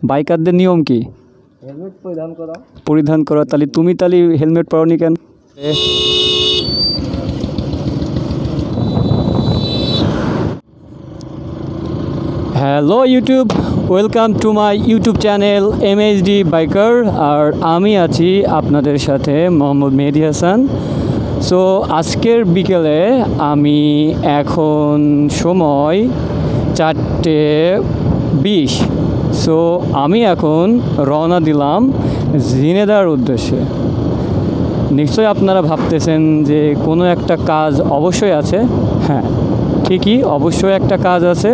বাইকারদের নিয়ম কি? হেলমেট পরিধান করা। তাহলে তুমি হেলমেট পরনি কেন? Hello YouTube, welcome to my YouTube channel MHD biker. আর আমি আছি আপনাদের সাথে মোহাম্মদ মেহেদি হাসান। সো আজকের বিকেলে আমি এখন সময় 4:20। সো আমি এখন রওনা দিলাম ঝিনেদার উদ্দেশ্যে। নিশ্চয়ই আপনারা ভাবতেছেন যে কোনো একটা কাজ অবশ্যই আছে। হ্যাঁ, ঠিকই, অবশ্যই একটা কাজ আছে।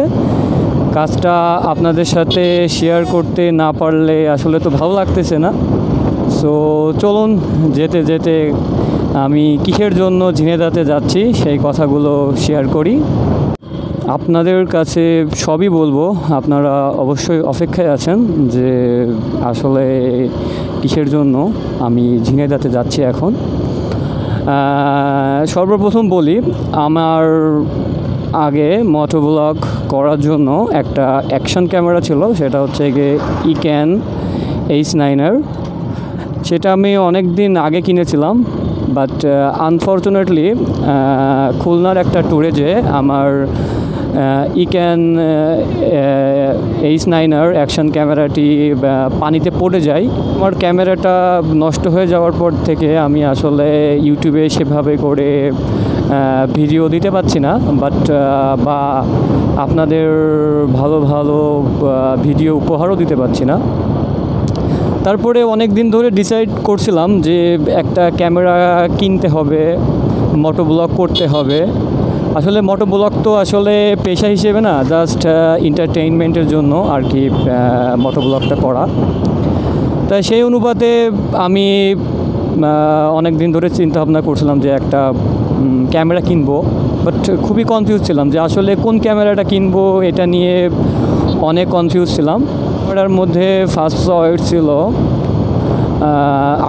কাজটা আপনাদের সাথে শেয়ার করতে না পারলে আসলে তো ভালো লাগতেছে না। সো চলুন যেতে যেতে আমি কিসের জন্য ঝিনেদাতে যাচ্ছি সেই কথাগুলো শেয়ার করি। আপনাদের কাছে সবই বলবো, আপনারা অবশ্যই অপেক্ষায় আছেন যে আসলে কিসের জন্য আমি ঝিনেদাতে যাচ্ছি এখন। সর্বপ্রথম বলি, আমার আগে মোটো ব্লগ করার জন্য একটা অ্যাকশন ক্যামেরা ছিল, সেটা হচ্ছে গিয়ে ইকেন H9R। সেটা আমি অনেক দিন আগে কিনেছিলাম, বাট আনফর্চুনেটলি খুলনার একটা ট্যুরে যে আমার ইকেন H9R অ্যাকশন ক্যামেরাটি পানিতে পড়ে যায়। আমার ক্যামেরাটা নষ্ট হয়ে যাওয়ার পর থেকে আমি আসলে ইউটিউবে সেভাবে করে ভিডিও দিতে পারছি না, বাট বা আপনাদের ভালো ভালো ভিডিও উপহারও দিতে পারছি না। তারপরে অনেক দিন ধরে ডিসাইড করছিলাম যে একটা ক্যামেরা কিনতে হবে, মোটো ব্লগ করতে হবে। আসলে মোটো ব্লগ তো আসলে পেশা হিসেবে না, জাস্ট এন্টারটেইনমেন্টের জন্য আর কি মোটো ব্লগটা করা। তাই সেই অনুপাতে আমি অনেক দিন ধরে চিন্তা ভাবনা করছিলাম যে একটা ক্যামেরা কিনবো, বাট খুবই কনফিউজ ছিলাম যে আসলে কোন ক্যামেরাটা কিনবো, এটা নিয়ে অনেক কনফিউজ ছিলাম। ক্যামেরার মধ্যে ফার্স্ট চয়েস ছিল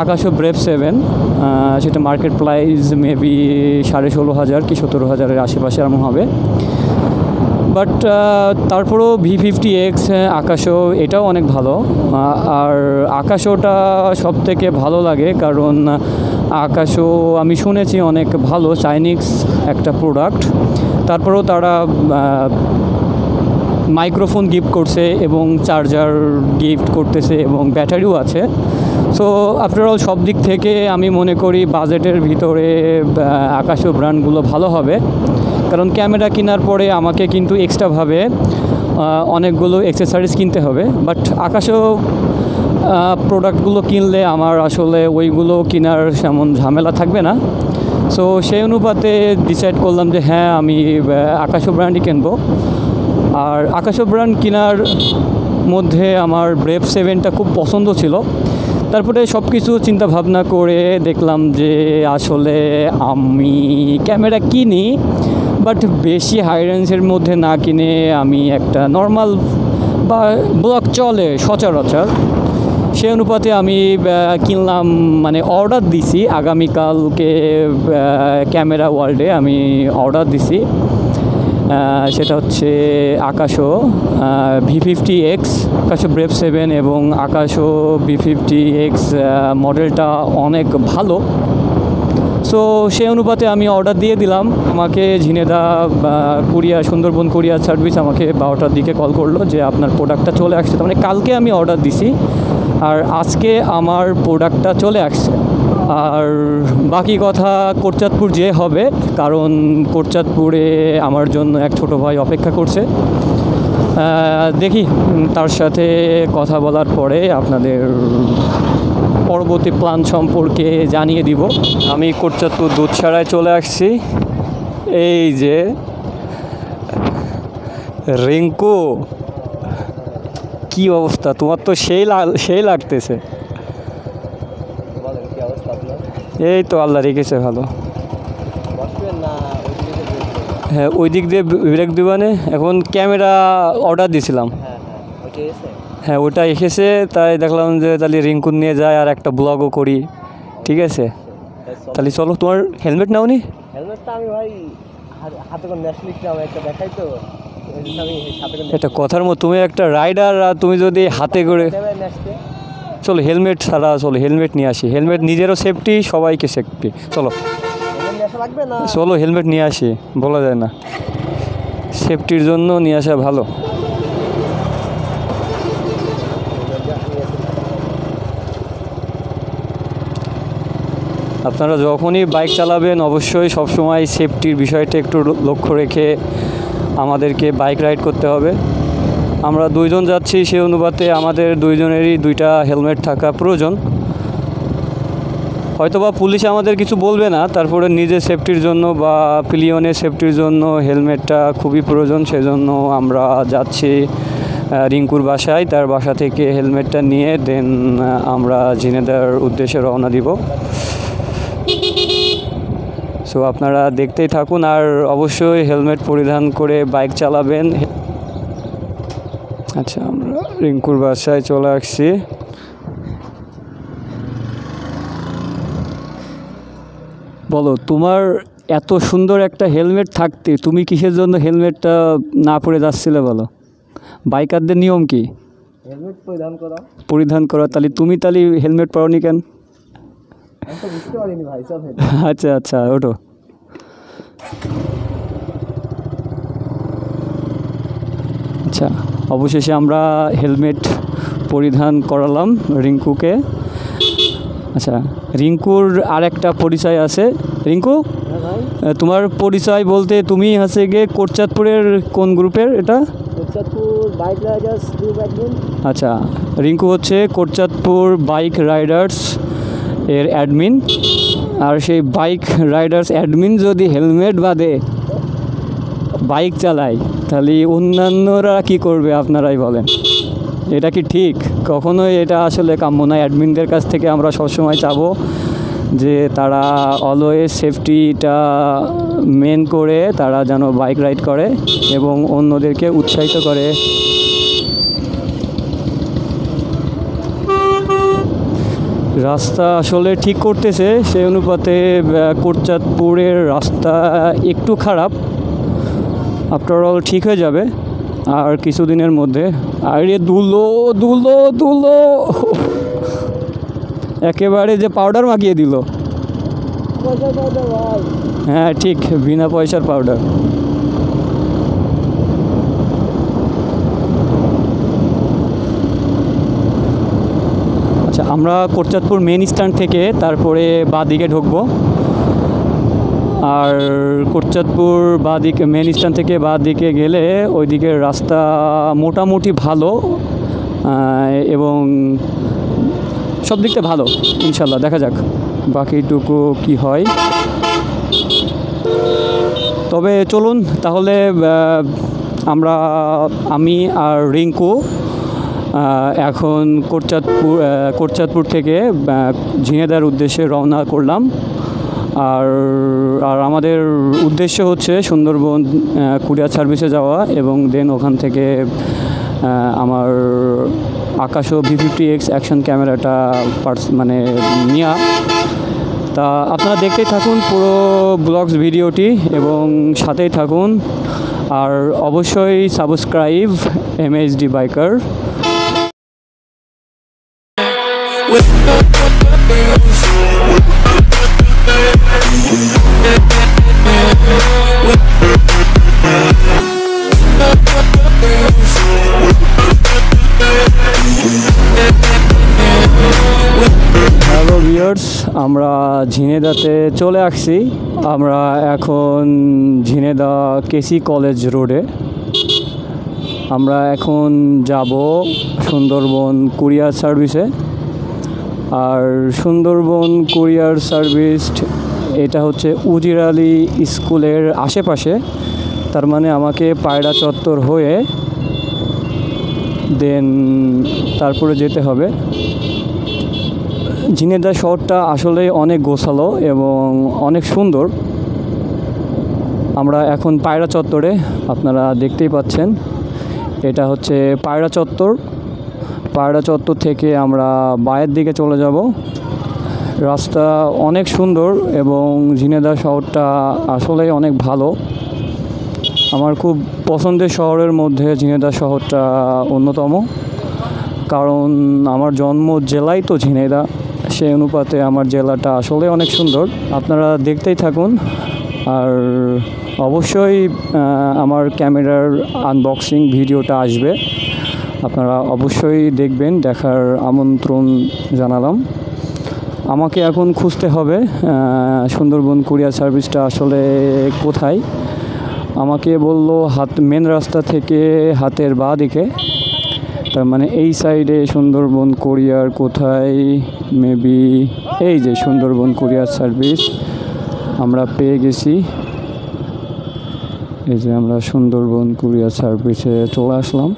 Akaso v50x। সেটা মার্কেট প্রাইস মেবি 16,500 কি 17,000-এর আশেপাশে এমন হবে। বাট তারপরেও V50x Akaso এটাও অনেক ভালো। আর Akasoটা সব থেকে ভালো লাগে কারণ Akaso আমি শুনেছি অনেক ভালো, চাইনিজ একটা প্রোডাক্ট। তারপরেও তারা মাইক্রোফোন গিফট করছে এবং চার্জার গিফট করতেছে এবং ব্যাটারিও আছে। সো আফটার অল সব দিক থেকে আমি মনে করি বাজেটের ভিতরে Akaso ব্র্যান্ডগুলো ভালো হবে। কারণ ক্যামেরা কেনার পরে আমাকে কিন্তু এক্সট্রাভাবে অনেকগুলো অ্যাক্সেসরিজ কিনতে হবে, বাট Akaso প্রোডাক্টগুলো কিনলে আমার আসলে ওইগুলো কেনার তেমন ঝামেলা থাকবে না। সো সেই অনুপাতে ডিসাইড করলাম যে হ্যাঁ, আমি Akaso ব্র্যান্ডই কিনবো। আর Akaso ব্র্যান্ড কেনার মধ্যে আমার ব্রেভ 7টা খুব পছন্দ ছিল। তারপরে সব কিছু চিন্তা ভাবনা করে দেখলাম যে আসলে আমি ক্যামেরা কিনি, বাট বেশি হাই রেঞ্জের মধ্যে না কিনে আমি একটা নর্মাল বা ব্লগ চলে সচরাচর সেই অনুপাতে আমি কিনলাম, মানে অর্ডার দিছি। আগামীকালকে ক্যামেরা ওয়ার্ল্ডে আমি অর্ডার দিছি। সেটা হচ্ছে Akaso V50x, Akaso ব্রেভ 7 এবং Akaso V50x মডেলটা অনেক ভালো। সো সেই অনুপাতে আমি অর্ডার দিয়ে দিলাম। আমাকে Jhenaidah courier, Sundarban courier service আমাকে 12টার দিকে কল করলো যে আপনার প্রোডাক্টটা চলে আসছে। তার মানে কালকে আমি অর্ডার দিছি আর আজকে আমার প্রোডাক্টটা চলে আসছে। আর বাকি কথা কোটচাঁদপুর যে হবে, কারণ কোটচাঁদপুরে আমার জন্য এক ছোটো ভাই অপেক্ষা করছে। দেখি তার সাথে কথা বলার পরে আপনাদের পরবর্তী প্ল্যান সম্পর্কে জানিয়ে দিব। আমি কোটচাঁদপুর দুধসারায় চলে আসছি। এই যে রিঙ্কু, কি অবস্থা তোমার? তো সেই লাগতেছে। এই তো আল্লাহ রেখেছে ভালো। হ্যাঁ, ওই দিক দিয়ে ব্রেক দিবানে। এখন ক্যামেরা অর্ডার দিয়েছিলাম, হ্যাঁ ওটা এসেছে। তাই দেখলাম যে তাহলে রিঙ্কু নিয়ে যায় আর একটা ব্লগও করি। ঠিক আছে, তাহলে চলো। তোমার হেলমেট নাও নি? হেলমেটটা আমি ভাই হাতে করে ন্যাশনাল একটা দেখাই তো, এটা কথার মতো, তুমি একটা রাইডার আর তুমি যদি হাতে করে চলো হেলমেট ছাড়া, চলো হেলমেট নিয়ে আসি, হেলমেট নিজেরও সেফটি সবাইকে সেফটি, চলো চলো হেলমেট নিয়ে আসি, বলা যায় না, সেফটির জন্য নিয়ে আসা ভালো। আপনারা যখনই বাইক চালাবেন অবশ্যই সবসময় সেফটির বিষয়টা একটু লক্ষ্য রেখে আমাদেরকে বাইক রাইড করতে হবে। আমরা দুইজন যাচ্ছি, সেই অনুপাতে আমাদের দুইজনেরই দুইটা হেলমেট থাকা প্রয়োজন। হয়তোবা পুলিশ আমাদের কিছু বলবে না, তারপরে নিজের সেফটির জন্য বা পিলিয়নের সেফটির জন্য হেলমেটটা খুবই প্রয়োজন। সেজন্য আমরা যাচ্ছি রিঙ্কুর বাসায়, তার বাসা থেকে হেলমেটটা নিয়ে দেন আমরা ঝিনেদার উদ্দেশ্যে রওনা দিব। সো আপনারা দেখতেই থাকুন আর অবশ্যই হেলমেট পরিধান করে বাইক চালাবেন। আচ্ছা, আমরা রিঙ্কুর বাসায় চলে আসছি। বলো, তোমার এত সুন্দর একটা হেলমেট থাকতে তুমি কিসের জন্য হেলমেটটা না পরে যাচ্ছিলে বলো? বাইকারদের নিয়ম কি? হেলমেট পরিধান করা। তাহলে তুমি হেলমেট পরোনি কেন? বুঝতে পারিনি ভাই। আচ্ছা আচ্ছা, ওঠো। আচ্ছা, অবশেষে আমরা হেলমেট পরিধান করালাম রিঙ্কুকে। আচ্ছা, রিঙ্কুর আর একটা পরিচয় আছে। রিঙ্কু, তোমার পরিচয় বলতে তুমি হচ্ছে গিয়ে কোটচাঁদপুরের কোন গ্রুপের? এটা Kotchandpur bike Riders group admin. আচ্ছা, রিঙ্কু হচ্ছে কোটচাঁদপুর বাইক রাইডার্স এর অ্যাডমিন। আর সেই বাইক রাইডার্স অ্যাডমিন যদি হেলমেট বাদে বাইক চালায় তাহলে অন্যান্যরা কি করবে আপনারাই বলেন? এটা কি ঠিক? কখনোই এটা আসলে কাম্য নয়। অ্যাডমিনদের কাছ থেকে আমরা সবসময় চাবো যে তারা অলওয়েজ সেফটিটা মেন করে তারা যেন বাইক রাইড করে এবং অন্যদেরকে উৎসাহিত করে। রাস্তা আসলে ঠিক করতেছে, সেই অনুপাতে কোটচাঁদপুরের রাস্তা একটু খারাপ, আফটার অল ঠিক হয়ে যাবে আর কিছুদিনের মধ্যে। আরে দুলো দুলো দুলো, একেবারে যে পাউডার মাখিয়ে দিল। হ্যাঁ ঠিক, বিনা পয়সার পাউডার। আচ্ছা, আমরা কোটচাঁদপুর মেন স্ট্যান্ড থেকে তারপরে বাঁদিকে ঢুকবো। আর কোটচাঁদপুর বাঁদিকে মেন স্ট্যান্ড থেকে বাঁদিকে গেলে ওই দিকের রাস্তা মোটামুটি ভালো এবং সব দিকটা ভালো ইনশাল্লাহ। দেখা যাক বাকিটুকু কি হয়। তবে চলুন তাহলে আমি আর রিঙ্কু এখন কোটচাঁদপুর থেকে ঝিনেদার উদ্দেশ্যে রওনা করলাম। আর আমাদের উদ্দেশ্য হচ্ছে সুন্দরবন কুরিয়ার সার্ভিসে যাওয়া এবং দেন ওখান থেকে আমার আকাশো v50x অ্যাকশন ক্যামেরাটা মানে নেওয়া। তা আপনারা দেখতেই থাকুন পুরো ব্লগস ভিডিওটি এবং সাথেই থাকুন। আর অবশ্যই subscribe MHD biker. Hello viewers, আমরা ঝিনেদাতে চলে আসছি। আমরা এখন ঝিনেদা কেসি কলেজ রোডে। আমরা এখন যাব সুন্দরবন কুরিয়ার সার্ভিসে। আর সুন্দরবন কুরিয়ার সার্ভিস এটা হচ্ছে উজির আলী স্কুলের আশেপাশে। তার মানে আমাকে পায়রা চত্বর হয়ে দেন তারপরে যেতে হবে। ঝিনেদা শহরটা আসলে অনেক গোছালো এবং অনেক সুন্দর। আমরা এখন পায়রা চত্বরে, আপনারা দেখতেই পাচ্ছেন এটা হচ্ছে পায়রা চত্বর। পায়রা চত্বর থেকে আমরা বায়ের দিকে চলে যাব। রাস্তা অনেক সুন্দর এবং ঝিনেদা শহরটা আসলে অনেক ভালো। আমার খুব পছন্দের শহরের মধ্যে ঝিনাইদহ শহরটা অন্যতম, কারণ আমার জন্ম জেলাই তো ঝিনাইদহ, সেই অনুপাতে আমার জেলাটা আসলে অনেক সুন্দর। আপনারা দেখতেই থাকুন, আর অবশ্যই আমার ক্যামেরার আনবক্সিং ভিডিওটা আসবে, আপনারা অবশ্যই দেখবেন, দেখার আমন্ত্রণ জানালাম। আমাকে এখন খুঁজতে হবে সুন্দরবন কুরিয়ার সার্ভিসটা আসলে কোথায়। আমাকে বললো মেন রাস্তা থেকে হাতের বাঁ দিকে, তার মানে এই সাইডে সুন্দরবন কুরিয়ার কোথায়, মেবি এই যে সুন্দরবন কুরিয়ার সার্ভিস আমরা পেয়ে গেছি। এই যে আমরা সুন্দরবন কুরিয়ার সার্ভিসে চলে আসলাম।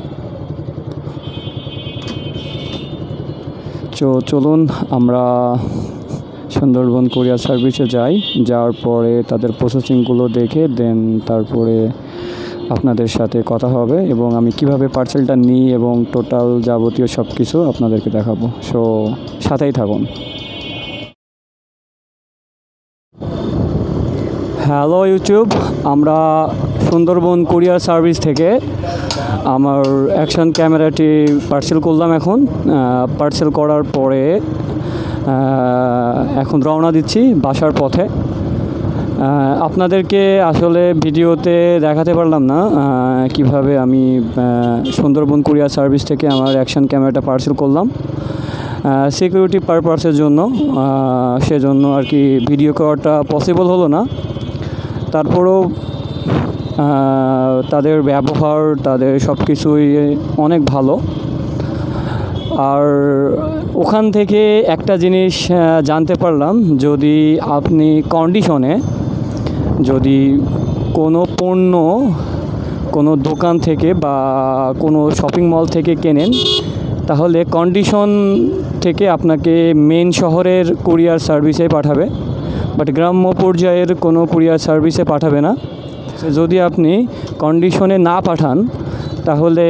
চলুন আমরা সুন্দরবন কুরিয়ার সার্ভিসে যাই, যাওয়ার পরে তাদের প্রসেসিংগুলো দেখে দেন তারপরে আপনাদের সাথে কথা হবে এবং আমি কিভাবে পার্সেলটা নিই এবং টোটাল যাবতীয় সব কিছু আপনাদেরকে দেখাবো। সো সাথেই থাকুন। হ্যালো ইউটিউব, আমরা সুন্দরবন কুরিয়ার সার্ভিস থেকে আমার অ্যাকশন ক্যামেরাটি পার্সেল করলাম। এখন পার্সেল করার পরে এখন রওনা দিচ্ছি বাসার পথে। আপনাদেরকে আসলে ভিডিওতে দেখাতে পারলাম না কিভাবে আমি সুন্দরবন কুরিয়ার সার্ভিস থেকে আমার অ্যাকশন ক্যামেরাটা পার্সেল করলাম, সিকিউরিটি পারপাসের জন্য, সেজন্য আর কি ভিডিও করাটা পসিবল হলো না। তারপরেও তাদের ব্যবহার, তাদের সব কিছুই অনেক ভালো। আর ওখান থেকে একটা জিনিস জানতে পারলাম, যদি আপনি কন্ডিশনে যদি কোনো পণ্য কোনো দোকান থেকে বা কোনো শপিং মল থেকে কেনেন, তাহলে কন্ডিশন থেকে আপনাকে মেন শহরের কুরিয়ার সার্ভিসে পাঠাবে, বাট গ্রাম্য পর্যায়ের কোনো কুরিয়ার সার্ভিসে পাঠাবে না। যদি আপনি কন্ডিশনে না পাঠান, তাহলে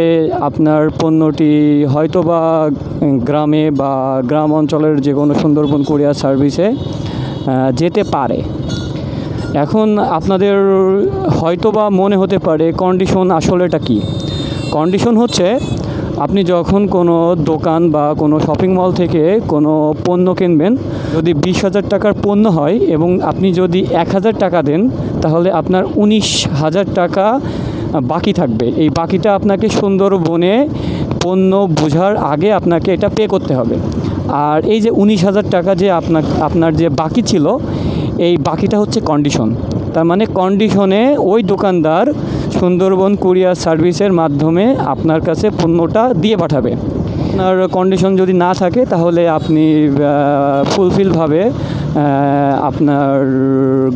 আপনার পণ্যটি হয়তো বা গ্রামে বা গ্রাম অঞ্চলের যে কোনো সুন্দরবন কুরিয়ার সার্ভিসে যেতে পারে। এখন আপনাদের হয়তো বা মনে হতে পারে কন্ডিশন আসলেটা কি। কন্ডিশন হচ্ছে আপনি যখন কোনো দোকান বা কোনো শপিং মল থেকে কোনো পণ্য কিনবেন, যদি 20,000 টাকার পণ্য হয় এবং আপনি যদি 1,000 টাকা দেন, তাহলে আপনার 19,000 টাকা বাকি থাকবে। এই বাকিটা আপনাকে সুন্দরবনে পণ্য বোঝার আগে আপনাকে এটা পে করতে হবে। আর এই যে 19,000 টাকা যে আপনার যে বাকি ছিল, এই বাকিটা হচ্ছে কন্ডিশন। তার মানে কন্ডিশনে ওই দোকানদার সুন্দরবন কুরিয়ার সার্ভিসের মাধ্যমে আপনার কাছে পণ্যটা দিয়ে পাঠাবে। আপনার কন্ডিশন যদি না থাকে, তাহলে আপনি ফুলফিলভাবে আপনার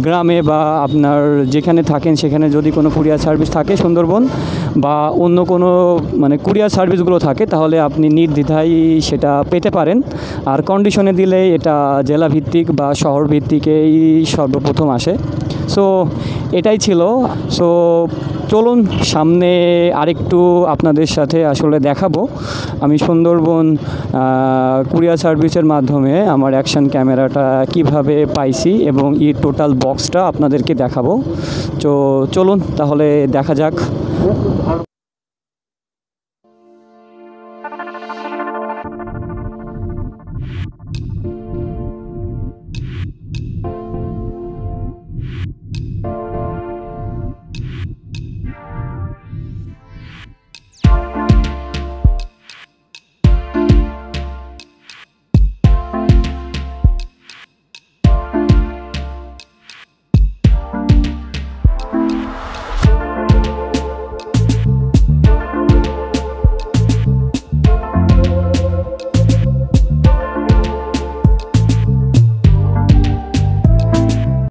গ্রামে বা আপনার যেখানে থাকেন সেখানে যদি কোনো কুরিয়ার সার্ভিস থাকে সুন্দরবন বা অন্য কোনো মানে কুরিয়ার সার্ভিসগুলো থাকে, তাহলে আপনি নির্দ্বিধায় সেটা পেতে পারেন। আর কন্ডিশনে দিলে এটা জেলাভিত্তিক বা শহর ভিত্তিকেই সর্বপ্রথম আসে। সো এটাই ছিল। সো চলুন সামনে আরেকটু আপনাদের সাথে আসলে দেখাবো আমি সুন্দরবন কুরিয়ার সার্ভিসের মাধ্যমে আমার অ্যাকশন ক্যামেরাটা কিভাবে পাইছি এবং এই টোটাল বক্সটা আপনাদেরকে দেখাবো। তো চলুন তাহলে দেখা যাক।